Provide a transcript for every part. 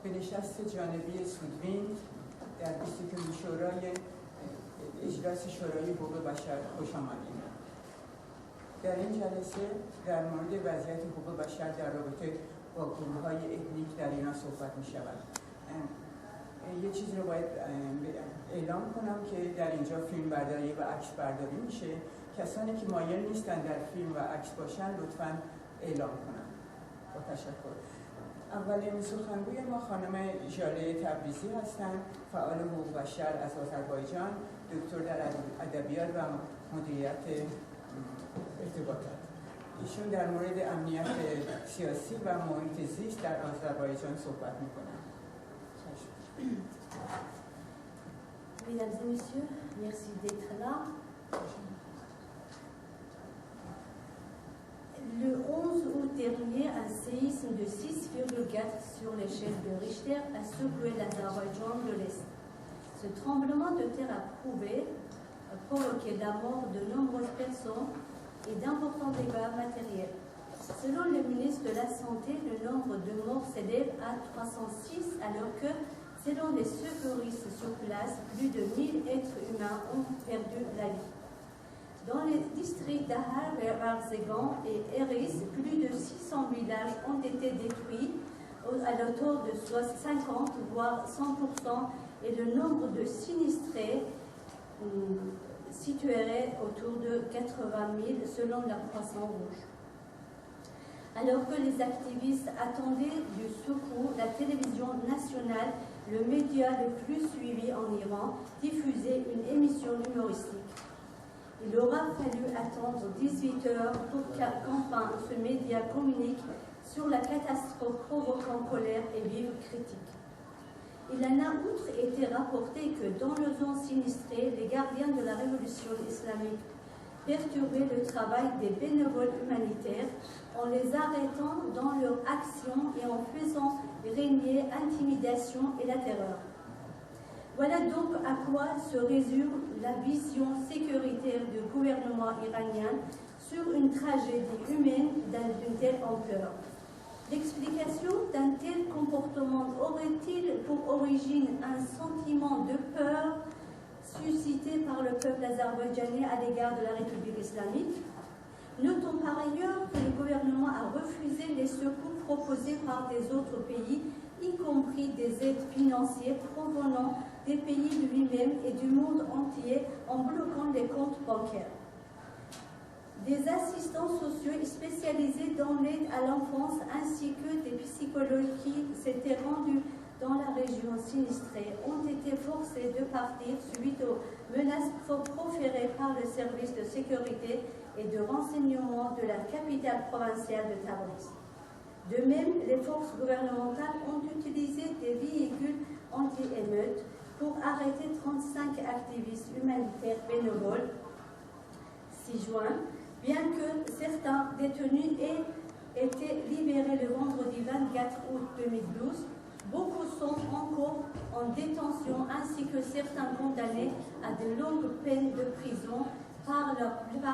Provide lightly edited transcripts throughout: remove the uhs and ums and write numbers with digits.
به نشست جانبی سودوین در 22 شورای اجلاس شورای حقوق بشر خوش آمدید. در این جلسه در مورد وضعیت حقوق بشر در رابطه با گروه‌های اتنیک در ایران صحبت می شود. یه چیزی رو باید اعلام کنم که در اینجا فیلم برداری و عکس برداری میشه. کسانی که مایل نیستن در فیلم و عکس باشن لطفاً اعلام کنن. با تشکر. اولین سخنگوی ما خانم ژاله تبریزی هستند، فعال حقوق بشر از آذربایجان، دکتر در ادبیات و مدیریت ارتباطات. ایشون در مورد امنیت سیاسی و محیط زیست در آذربایجان صحبت میکنند. Mesdames et messieurs, merci d'être là. Le 11 août dernier, un séisme de 6,4 sur l'échelle de Richter a secoué l'Azerbaïdjan de l'Est. Ce tremblement de terre a provoqué la mort de nombreuses personnes et d'importants dégâts matériels. Selon le ministre de la Santé, le nombre de morts s'élève à 306, alors que, selon les secouristes sur place, plus de 1000 êtres humains ont perdu la vie. Dans les districts d'Ahar, Varzegan et Eris, plus de 600 villages ont été détruits à l'auteur de 50 voire 100%, et le nombre de sinistrés situerait autour de 80 000 selon la Croissant Rouge. Alors que les activistes attendaient du secours, la télévision nationale, le média le plus suivi en Iran, diffusait une émission humoristique. Il aura fallu attendre 18 heures pour qu'enfin ce média communique sur la catastrophe provoquant colère et vive critique. Il en a outre été rapporté que dans le zone sinistrée, les gardiens de la révolution islamique perturbaient le travail des bénévoles humanitaires en les arrêtant dans leur action et en faisant régner intimidation et la terreur. Voilà donc à quoi se résume la vision sécuritaire du gouvernement iranien sur une tragédie humaine d'une telle ampleur. L'explication d'un tel comportement aurait-il pour origine un sentiment de peur suscité par le peuple azerbaïdjanais à l'égard de la République islamique? Notons par ailleurs que le gouvernement a refusé les secours proposés par des autres pays, y compris des aides financières provenant des pays lui-même et du monde entier en bloquant les comptes bancaires. Des assistants sociaux spécialisés dans l'aide à l'enfance ainsi que des psychologues qui s'étaient rendus dans la région sinistrée ont été forcés de partir suite aux menaces proférées par le service de sécurité et de renseignement de la capitale provinciale de Tabriz. De même, les forces gouvernementales ont utilisé des véhicules anti-émeutes pour arrêter 35 activistes humanitaires bénévoles 6 juin, bien que certains détenus aient été libérés le vendredi 24 août 2012. Beaucoup sont encore en détention ainsi que certains condamnés à de longues peines de prison par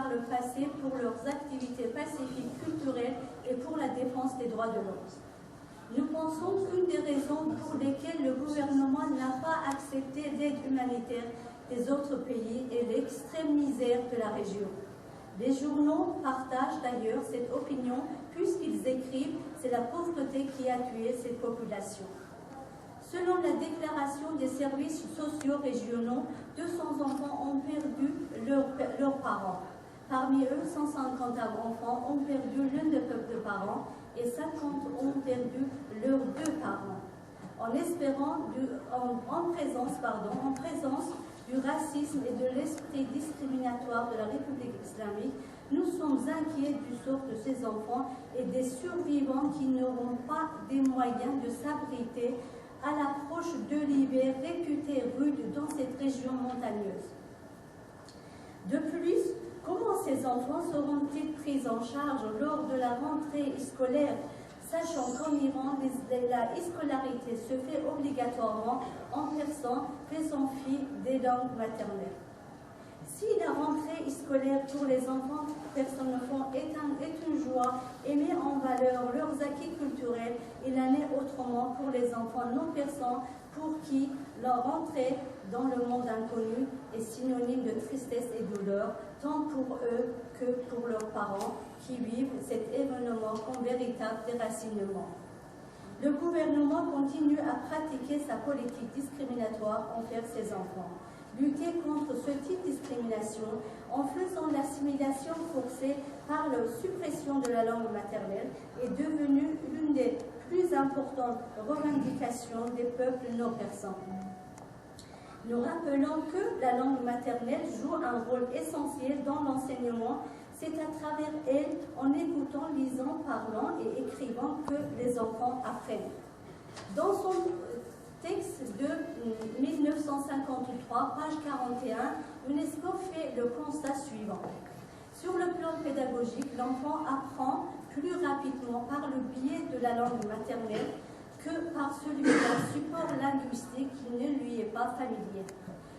le passé pour leurs activités pacifiques, culturelles et pour la défense des droits de l'homme. Nous pensons qu'une des raisons pour lesquelles le gouvernement n'a pas accepté l'aide humanitaire des autres pays est l'extrême misère de la région. Les journaux partagent d'ailleurs cette opinion puisqu'ils écrivent « c'est la pauvreté qui a tué cette population ». Selon la déclaration des services sociaux régionaux, 200 enfants ont perdu leurs parents. Parmi eux, 150 enfants ont perdu l'un de leurs parents et 50 ont perdu leurs 2 parents. En présence du racisme et de l'esprit discriminatoire de la République islamique, nous sommes inquiets du sort de ces enfants et des survivants qui n'auront pas des moyens de s'abriter à l'approche de l'hiver réputé rude dans cette région montagneuse. De plus, comment ces enfants seront-ils pris en charge lors de la rentrée scolaire, sachant qu'en Iran, la scolarité se fait obligatoirement en persan, faisant fi des langues maternelles? Si la rentrée scolaire pour les enfants personnellement est une joie et met en valeur leurs acquis culturels, il en est autrement pour les enfants non persans pour qui leur rentrée dans le monde inconnu est synonyme de tristesse et douleur, tant pour eux que pour leurs parents qui vivent cet événement comme véritable déracinement. Le gouvernement continue à pratiquer sa politique discriminatoire envers ses enfants. Lutter contre ce type de discrimination en faisant l'assimilation forcée par la suppression de la langue maternelle est devenue l'une des plus importantes revendications des peuples non persans. Nous rappelons que la langue maternelle joue un rôle essentiel dans l'enseignement. C'est à travers elle, en écoutant, lisant, parlant et écrivant que les enfants apprennent. Dans son texte de 1953, page 41, l'UNESCO fait le constat suivant. Sur le plan pédagogique, l'enfant apprend plus rapidement par le biais de la langue maternelle que par celui d'un support linguistique qui ne lui est pas familier.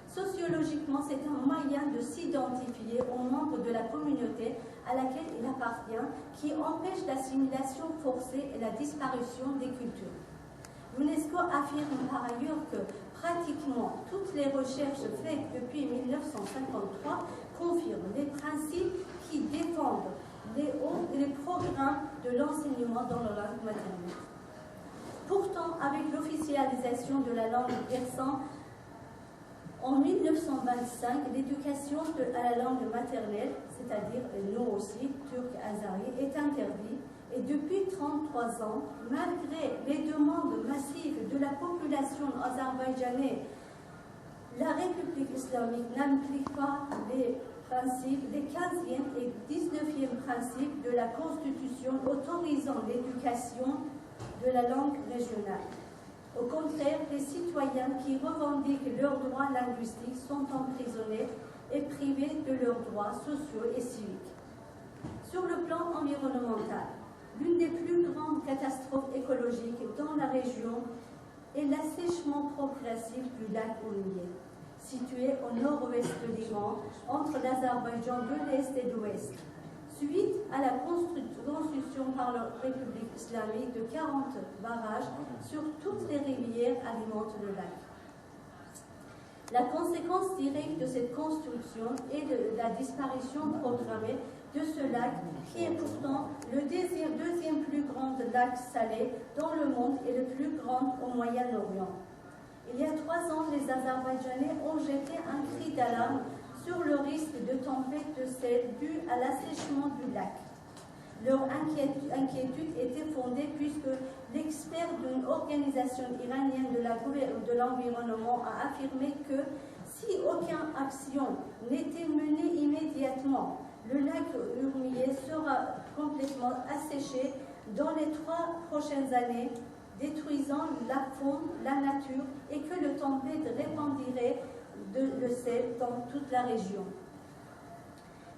Sociologiquement, c'est un moyen de s'identifier aux membres de la communauté à laquelle il appartient, qui empêche l'assimilation forcée et la disparition des cultures. L'UNESCO affirme par ailleurs que pratiquement toutes les recherches faites depuis 1953 confirment les principes qui défendent les programmes de l'enseignement dans la langue maternelle. Pourtant, avec l'officialisation de la langue persane, en 1925, l'éducation à la langue maternelle, c'est-à-dire nous aussi, turc azari, est interdite. Et depuis 33 ans, malgré les demandes massives de la population azerbaïdjanaise, la République islamique n'applique pas les principes, les 15e et 19e principes de la Constitution autorisant l'éducation de la langue régionale. Au contraire, les citoyens qui revendiquent leurs droits linguistiques sont emprisonnés et privés de leurs droits sociaux et civiques. Sur le plan environnemental, l'une des plus grandes catastrophes écologiques dans la région est l'assèchement progressif du lac Urmiye, situé au nord-ouest de l'Iran, entre l'Azerbaïdjan de l'Est et de l'Ouest, suite à la construction par la République islamique de 40 barrages sur toutes les rivières alimentant le lac. La conséquence directe de cette construction est la disparition programmée de ce lac, qui est pourtant le deuxième plus grand lac salé dans le monde et le plus grand au Moyen-Orient. Il y a 3 ans, les Azerbaïdjanais ont jeté un cri d'alarme sur le risque de tempête de sel dû à l'assèchement du lac. Leur inquiétude était fondée puisque l'expert d'une organisation iranienne de l'environnement a affirmé que si aucune action n'était menée immédiatement, le lac Urmiye sera complètement asséché dans les 3 prochaines années, détruisant la faune, la nature, et que le tempête répandirait le sel dans toute la région.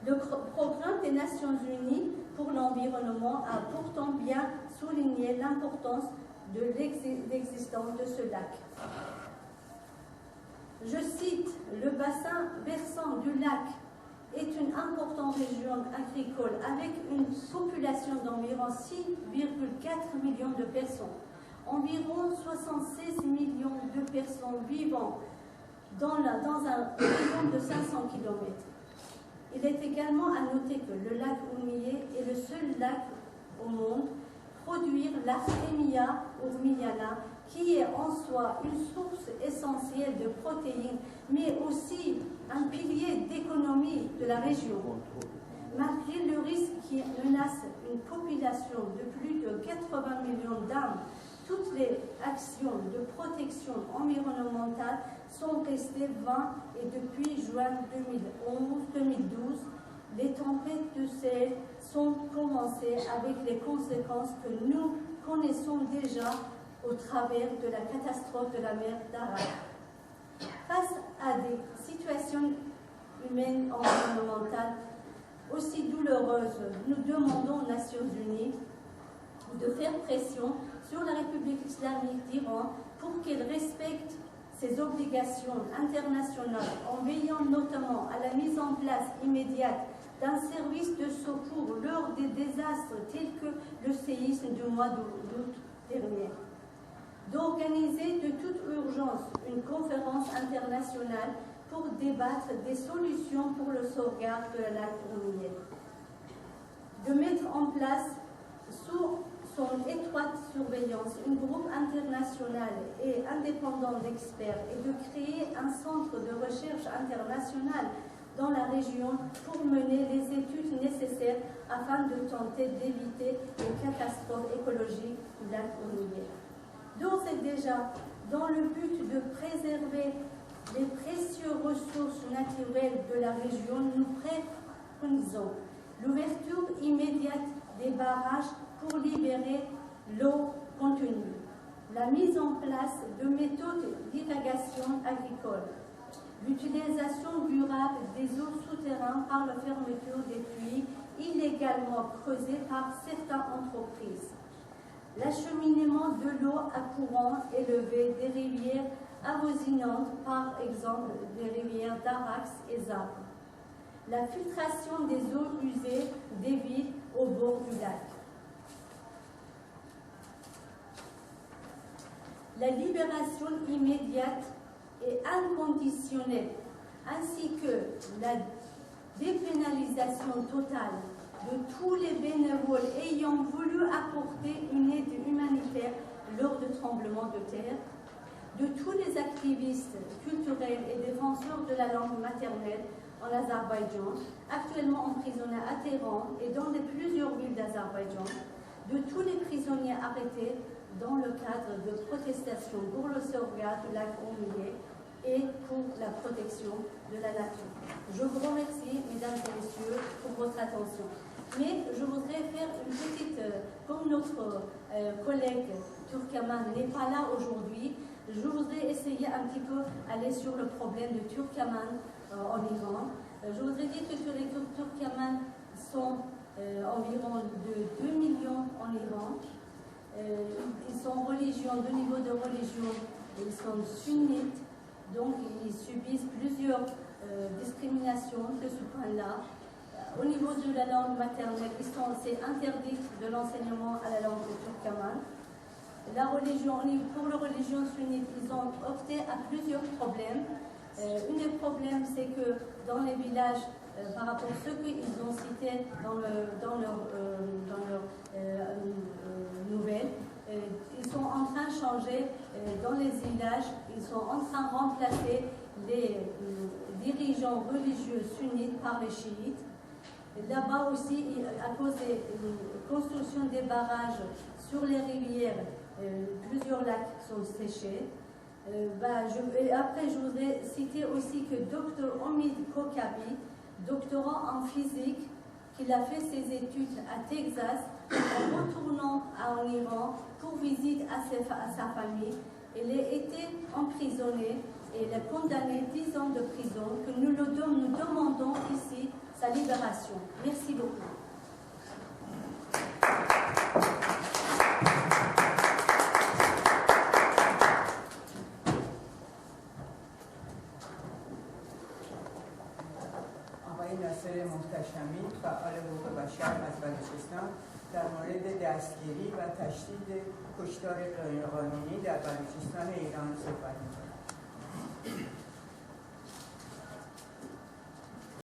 Le programme des Nations Unies pour l'environnement a pourtant bien souligné l'importance de l'existence de ce lac. Je cite, le bassin versant du lac est une importante région agricole avec une population d'environ 6,4 millions de personnes. Environ 76 millions de personnes vivant dans un rayon de 500 km. Il est également à noter que le lac Urmiye est le seul lac au monde produire l'Artemia urmiyana, qui est en soi une source essentielle de protéines, mais aussi un pilier d'économie de la région. Malgré le risque qui menace une population de plus de 80 millions d'âmes, toutes les actions de protection environnementale sont restées vaines et depuis juin 2012, les tempêtes de sel sont commencées avec les conséquences que nous connaissons déjà au travers de la catastrophe de la mer d'Aral. Face à des situations humaines environnementales aussi douloureuses, nous demandons aux Nations Unies de faire pression sur la République islamique d'Iran pour qu'elle respecte ses obligations internationales en veillant notamment à la mise en place immédiate d'un service de secours lors des désastres tels que le séisme du mois d'août dernier, d'organiser de toute urgence une conférence internationale pour débattre des solutions pour le sauvegarde de la lac Urmia, de mettre en place sous son étroite surveillance un groupe international et indépendant d'experts et de créer un centre de recherche international dans la région pour mener les études nécessaires afin de tenter d'éviter les catastrophes écologiques du lac Urmia. D'ores et déjà, dans le but de préserver les précieuses ressources naturelles de la région, nous préconisons l'ouverture immédiate des barrages pour libérer l'eau contenue, la mise en place de méthodes d'irrigation agricole, l'utilisation durable des eaux souterraines par la fermeture des puits illégalement creusés par certaines entreprises, l'acheminement de l'eau à courant élevé des rivières avoisinantes, par exemple des rivières d'Arax et Zabre, la filtration des eaux usées des villes au bord du lac, la libération immédiate et inconditionnelle, ainsi que la dépénalisation totale de tous les bénévoles ayant voulu apporter une aide humanitaire lors de tremblements de terre, de tous les activistes culturels et défenseurs de la langue maternelle en Azerbaïdjan, actuellement emprisonnés à Téhéran et dans plusieurs villes d'Azerbaïdjan, de tous les prisonniers arrêtés dans le cadre de protestations pour le sauvegarde du lac Urmia et pour la protection de la nature. Je vous remercie, mesdames et messieurs, pour votre attention. Mais je voudrais faire une petite, comme notre collègue Turkmen n'est pas là aujourd'hui, je voudrais essayer un petit peu aller sur le problème de Turkmen en Iran. Je voudrais dire que les Turkmen sont environ de 2 millions en Iran. Ils sont de niveau de religion, ils sont sunnites, donc ils subissent plusieurs discriminations de ce point-là. Au niveau de la langue maternelle, c'est interdit de l'enseignement à la langue turkmène. La religion, pour la religion sunnite, ils ont opté à plusieurs problèmes. Un des problèmes, c'est que dans les villages, par rapport à ce qu'ils ont cité dans leur nouvelle, ils sont en train de changer dans les villages, ils sont en train de remplacer les dirigeants religieux sunnites par les chiites. Là-bas aussi, à cause de la construction des barrages sur les rivières, plusieurs lacs sont séchés. Après, je voudrais citer aussi que Dr Omid Kokabi, doctorant en physique, qu'il a fait ses études à Texas, en retournant en Iran pour visite à sa famille. Il a été emprisonné et il est condamné 10 ans de prison, que nous demandons ici sa libération. Merci beaucoup. آقای ناصر محتشمی فعال حقوق بشر از بلوچستان در مورد دستگیری و تشدید کشتار غیرقانونی در بلوچستان ایران صحبت می‌کند.